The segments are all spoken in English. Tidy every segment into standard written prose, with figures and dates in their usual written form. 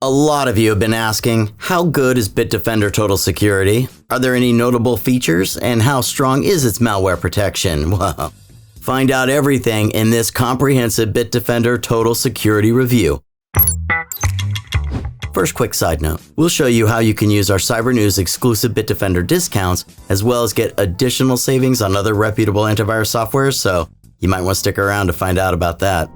A lot of you have been asking, how good is Bitdefender Total Security? Are there any notable features? And how strong is its malware protection? Well, find out everything in this comprehensive Bitdefender Total Security review. First, quick side note. We'll show you how you can use our Cybernews exclusive Bitdefender discounts, as well as get additional savings on other reputable antivirus software, so you might want to stick around to find out about that.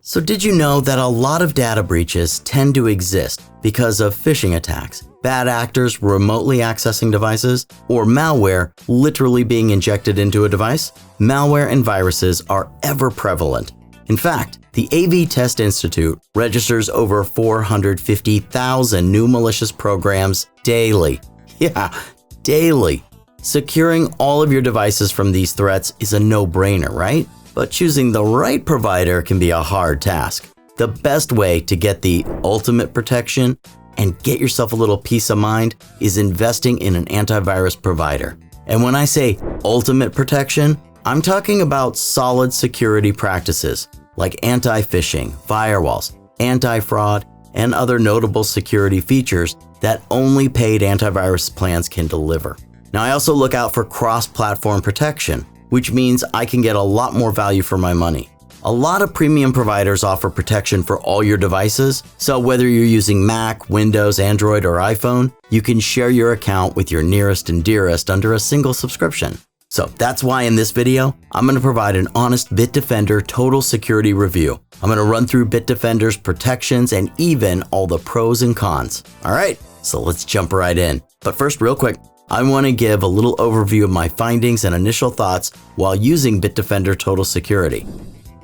So did you know that a lot of data breaches tend to exist because of phishing attacks, bad actors remotely accessing devices, or malware literally being injected into a device? Malware and viruses are ever prevalent. In fact, the AV Test Institute registers over 450,000 new malicious programs daily. Yeah, daily. Securing all of your devices from these threats is a no-brainer, right? But choosing the right provider can be a hard task. The best way to get the ultimate protection and get yourself a little peace of mind is investing in an antivirus provider. And when I say ultimate protection, I'm talking about solid security practices like anti-phishing, firewalls, anti-fraud, and other notable security features that only paid antivirus plans can deliver. Now, I also look out for cross-platform protection, which means I can get a lot more value for my money. A lot of premium providers offer protection for all your devices, so whether you're using Mac, Windows, Android, or iPhone, you can share your account with your nearest and dearest under a single subscription. So that's why in this video, I'm going to provide an honest Bitdefender Total Security review. I'm going to run through Bitdefender's protections and even all the pros and cons. All right, so let's jump right in. But first, real quick, I want to give a little overview of my findings and initial thoughts while using Bitdefender Total Security.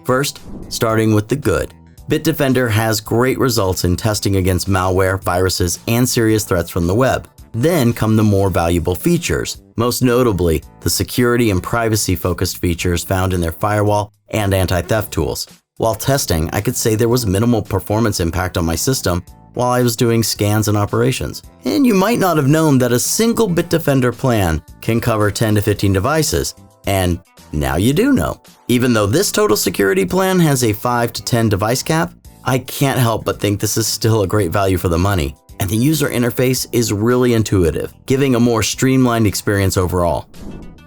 First, starting with the good. Bitdefender has great results in testing against malware, viruses, and serious threats from the web. Then come the more valuable features, most notably the security and privacy-focused features found in their firewall and anti-theft tools. While testing, I could say there was minimal performance impact on my system while I was doing scans and operations. And you might not have known that a single Bitdefender plan can cover 10 to 15 devices, and now you do know. Even though this total security plan has a 5 to 10 device cap, I can't help but think this is still a great value for the money. And the user interface is really intuitive, giving a more streamlined experience overall.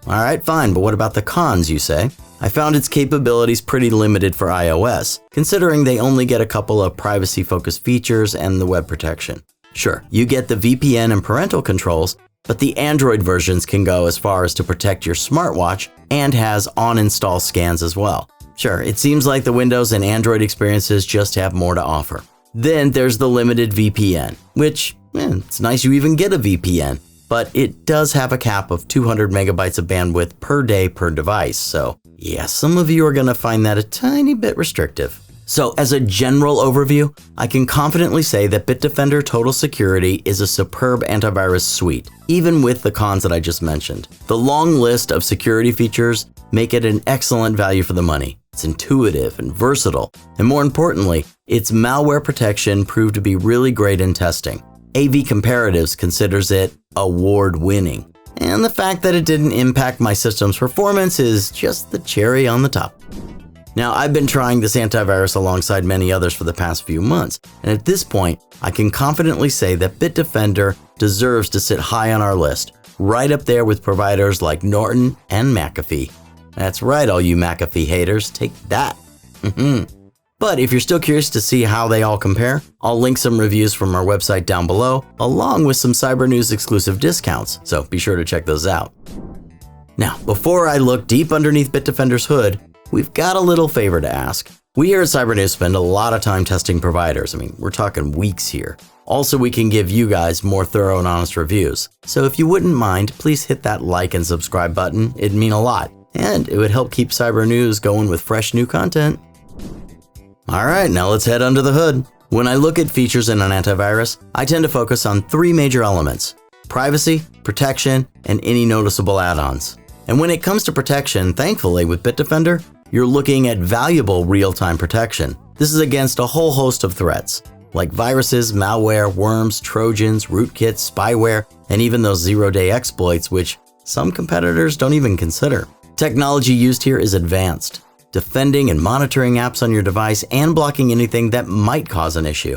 All right, fine, but what about the cons, you say? I found its capabilities pretty limited for iOS, considering they only get a couple of privacy-focused features and the web protection. Sure, you get the VPN and parental controls, but the Android versions can go as far as to protect your smartwatch and has on-install scans as well. Sure, it seems like the Windows and Android experiences just have more to offer. Then there's the limited VPN, which, it's nice you even get a VPN, but it does have a cap of 200 megabytes of bandwidth per day per device, so yeah, some of you are going to find that a tiny bit restrictive. So as a general overview, I can confidently say that Bitdefender Total Security is a superb antivirus suite, even with the cons that I just mentioned. The long list of security features make it an excellent value for the money. It's intuitive and versatile, and more importantly, its malware protection proved to be really great in testing. AV Comparatives considers it award-winning, and the fact that it didn't impact my system's performance is just the cherry on the top. Now, I've been trying this antivirus alongside many others for the past few months, and at this point, I can confidently say that Bitdefender deserves to sit high on our list, right up there with providers like Norton and McAfee. That's right, all you McAfee haters, take that. But if you're still curious to see how they all compare, I'll link some reviews from our website down below, along with some Cybernews exclusive discounts, so be sure to check those out. Now, before I look deep underneath Bitdefender's hood, we've got a little favor to ask. We here at Cybernews spend a lot of time testing providers. We're talking weeks here. Also, we can give you guys more thorough and honest reviews. So if you wouldn't mind, please hit that like and subscribe button. It'd mean a lot. And it would help keep Cybernews going with fresh new content. All right, now let's head under the hood. When I look at features in an antivirus, I tend to focus on three major elements: privacy, protection, and any noticeable add-ons. And when it comes to protection, thankfully with Bitdefender, you're looking at valuable real-time protection. This is against a whole host of threats, like viruses, malware, worms, trojans, rootkits, spyware, and even those zero-day exploits, which some competitors don't even consider. Technology used here is advanced, defending and monitoring apps on your device and blocking anything that might cause an issue.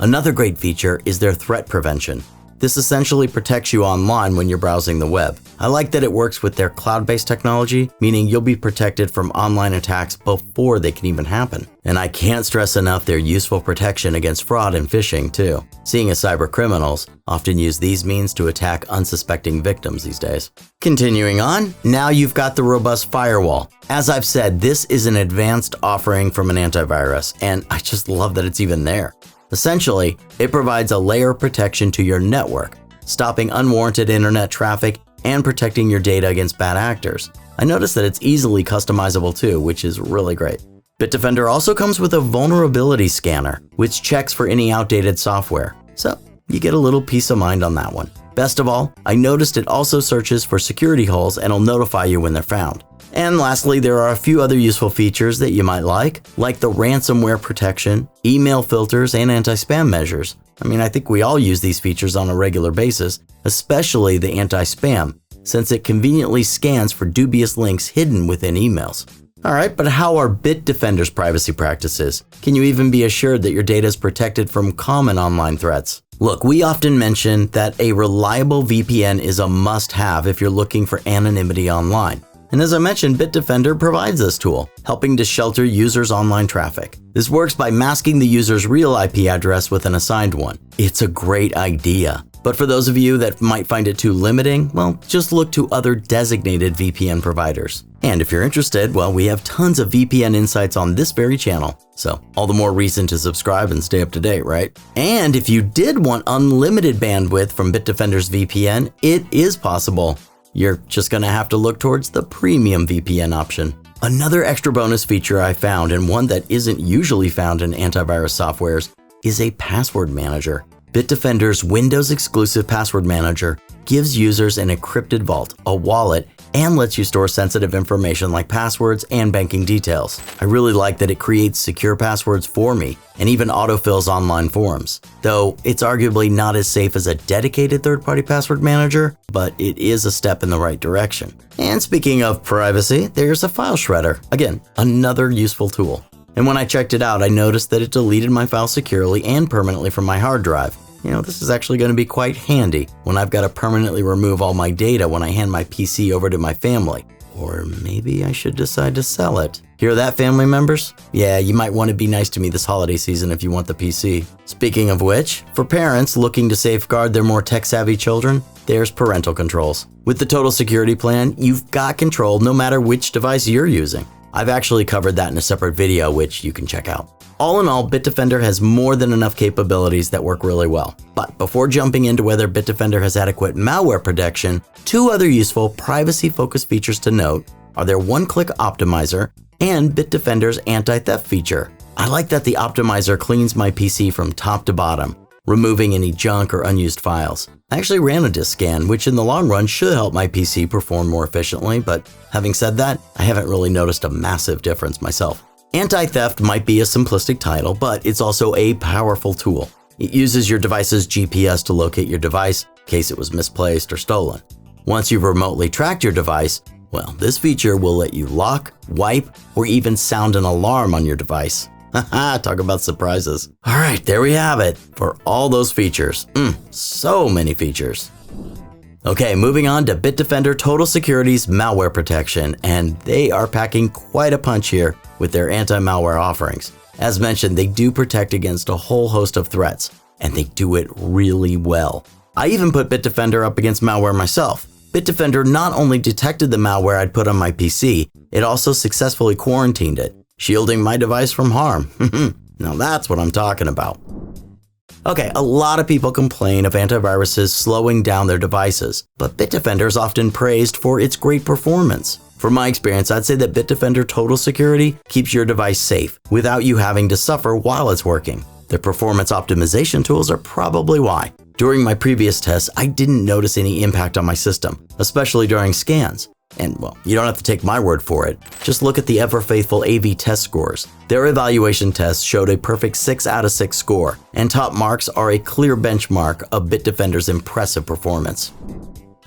Another great feature is their threat prevention. This essentially protects you online when you're browsing the web. I like that it works with their cloud-based technology, meaning you'll be protected from online attacks before they can even happen. And I can't stress enough their useful protection against fraud and phishing too, seeing as cyber criminals often use these means to attack unsuspecting victims these days. Continuing on, now you've got the robust firewall. As I've said, this is an advanced offering from an antivirus, and I just love that it's even there. Essentially, it provides a layer of protection to your network, stopping unwarranted internet traffic and protecting your data against bad actors. I noticed that it's easily customizable too, which is really great. Bitdefender also comes with a vulnerability scanner, which checks for any outdated software. So you get a little peace of mind on that one. Best of all, I noticed it also searches for security holes and will notify you when they're found. And lastly, there are a few other useful features that you might like the ransomware protection, email filters, and anti-spam measures. I think we all use these features on a regular basis, especially the anti-spam, since it conveniently scans for dubious links hidden within emails. Alright, but how are Bitdefender's privacy practices? Can you even be assured that your data is protected from common online threats? Look, we often mention that a reliable VPN is a must-have if you're looking for anonymity online. And as I mentioned, Bitdefender provides this tool, helping to shelter users' online traffic. This works by masking the user's real IP address with an assigned one. It's a great idea. But for those of you that might find it too limiting, well, just look to other designated VPN providers. And if you're interested, well, we have tons of VPN insights on this very channel. So all the more reason to subscribe and stay up to date, right? And if you did want unlimited bandwidth from Bitdefender's VPN, it is possible. You're just going to have to look towards the premium VPN option. Another extra bonus feature I found, and one that isn't usually found in antivirus softwares, is a password manager. Bitdefender's Windows-exclusive password manager gives users an encrypted vault, a wallet, and lets you store sensitive information like passwords and banking details. I really like that it creates secure passwords for me and even autofills online forms. Though it's arguably not as safe as a dedicated third-party password manager, but it is a step in the right direction. And speaking of privacy, there's a file shredder. Again, another useful tool. And when I checked it out, I noticed that it deleted my files securely and permanently from my hard drive. This is actually going to be quite handy when I've got to permanently remove all my data when I hand my PC over to my family. Or maybe I should decide to sell it. Hear that, family members? Yeah, you might want to be nice to me this holiday season if you want the PC. Speaking of which, for parents looking to safeguard their more tech-savvy children, there's parental controls. With the Total Security Plan, you've got control no matter which device you're using. I've actually covered that in a separate video, which you can check out. All in all, Bitdefender has more than enough capabilities that work really well. But before jumping into whether Bitdefender has adequate malware protection, two other useful privacy-focused features to note are their one-click optimizer and Bitdefender's anti-theft feature. I like that the optimizer cleans my PC from top to bottom, removing any junk or unused files. I actually ran a disk scan, which in the long run should help my PC perform more efficiently, but having said that, I haven't really noticed a massive difference myself. Anti-theft might be a simplistic title, but it's also a powerful tool. It uses your device's GPS to locate your device in case it was misplaced or stolen. Once you've remotely tracked your device, well, this feature will let you lock, wipe, or even sound an alarm on your device. Haha, talk about surprises. All right, there we have it for all those features. So many features. Okay, moving on to Bitdefender Total Security's malware protection, and they are packing quite a punch here with their anti-malware offerings. As mentioned, they do protect against a whole host of threats, and they do it really well. I even put Bitdefender up against malware myself. Bitdefender not only detected the malware I'd put on my PC, it also successfully quarantined it, shielding my device from harm. Now that's what I'm talking about. Okay, a lot of people complain of antiviruses slowing down their devices, but Bitdefender is often praised for its great performance. From my experience, I'd say that Bitdefender Total Security keeps your device safe without you having to suffer while it's working. Their performance optimization tools are probably why. During my previous tests, I didn't notice any impact on my system, especially during scans. And well, you don't have to take my word for it. Just look at the ever-faithful AV test scores. Their evaluation tests showed a perfect 6 out of 6 score, and top marks are a clear benchmark of Bitdefender's impressive performance.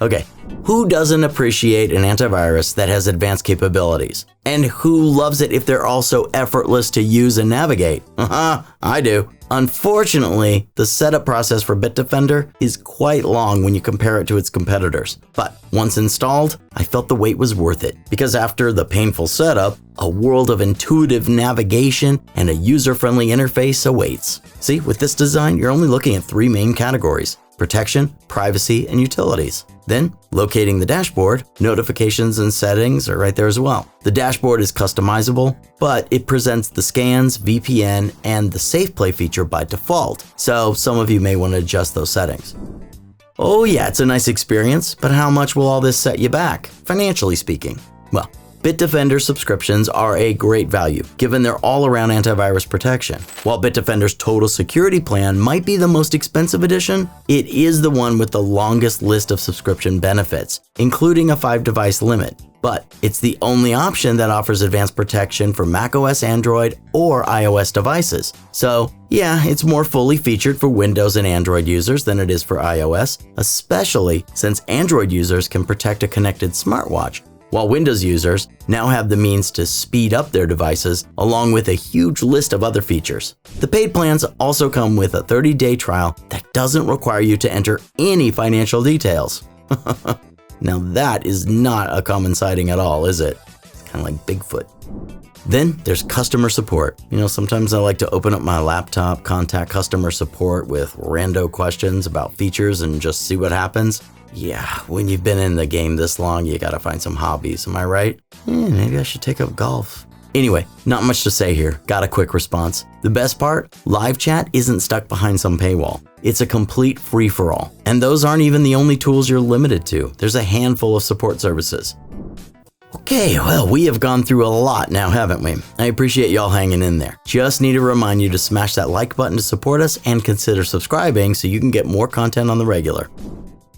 Okay, Who doesn't appreciate an antivirus that has advanced capabilities? And who loves it if they're also effortless to use and navigate? I do. Unfortunately, the setup process for Bitdefender is quite long when you compare it to its competitors. But once installed, I felt the wait was worth it, because after the painful setup, a world of intuitive navigation and a user-friendly interface awaits. See, with this design, you're only looking at 3 main categories: protection, privacy, and utilities. Then, locating the dashboard, notifications and settings are right there as well. The dashboard is customizable, but it presents the scans, VPN, and the Safe Play feature by default, so some of you may want to adjust those settings. Oh yeah, it's a nice experience, but how much will all this set you back, financially speaking? Well, Bitdefender subscriptions are a great value, given their all-around antivirus protection. While Bitdefender's Total Security plan might be the most expensive edition, it is the one with the longest list of subscription benefits, including a 5-device limit. But it's the only option that offers advanced protection for macOS, Android, or iOS devices. So yeah, it's more fully featured for Windows and Android users than it is for iOS, especially since Android users can protect a connected smartwatch, while Windows users now have the means to speed up their devices, along with a huge list of other features. The paid plans also come with a 30-day trial that doesn't require you to enter any financial details. Now that is not a common sighting at all, is it? It's kind of like Bigfoot. Then there's customer support. Sometimes I like to open up my laptop, contact customer support with rando questions about features and just see what happens. Yeah, when you've been in the game this long, you gotta find some hobbies, am I right? Maybe I should take up golf. Anyway, not much to say here. Got a quick response. The best part? Live chat isn't stuck behind some paywall. It's a complete free-for-all. And those aren't even the only tools you're limited to. There's a handful of support services. Okay, well, we have gone through a lot now, haven't we? I appreciate y'all hanging in there. Just need to remind you to smash that like button to support us and consider subscribing so you can get more content on the regular.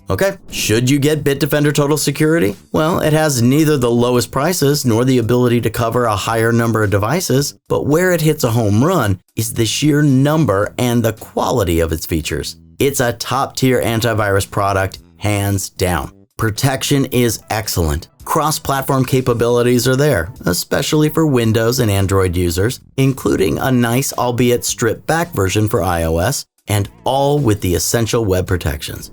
Okay, should you get Bitdefender Total Security? Well, it has neither the lowest prices nor the ability to cover a higher number of devices, but where it hits a home run is the sheer number and the quality of its features. It's a top-tier antivirus product, hands down. Protection is excellent. Cross-platform capabilities are there, especially for Windows and Android users, including a nice, albeit stripped-back version for iOS, and all with the essential web protections.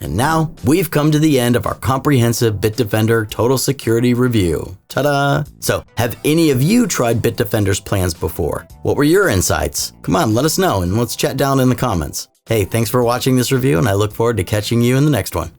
And now, we've come to the end of our comprehensive Bitdefender Total Security review. Ta-da! So, have any of you tried Bitdefender's plans before? What were your insights? Come on, let us know and let's chat down in the comments. Hey, thanks for watching this review and I look forward to catching you in the next one.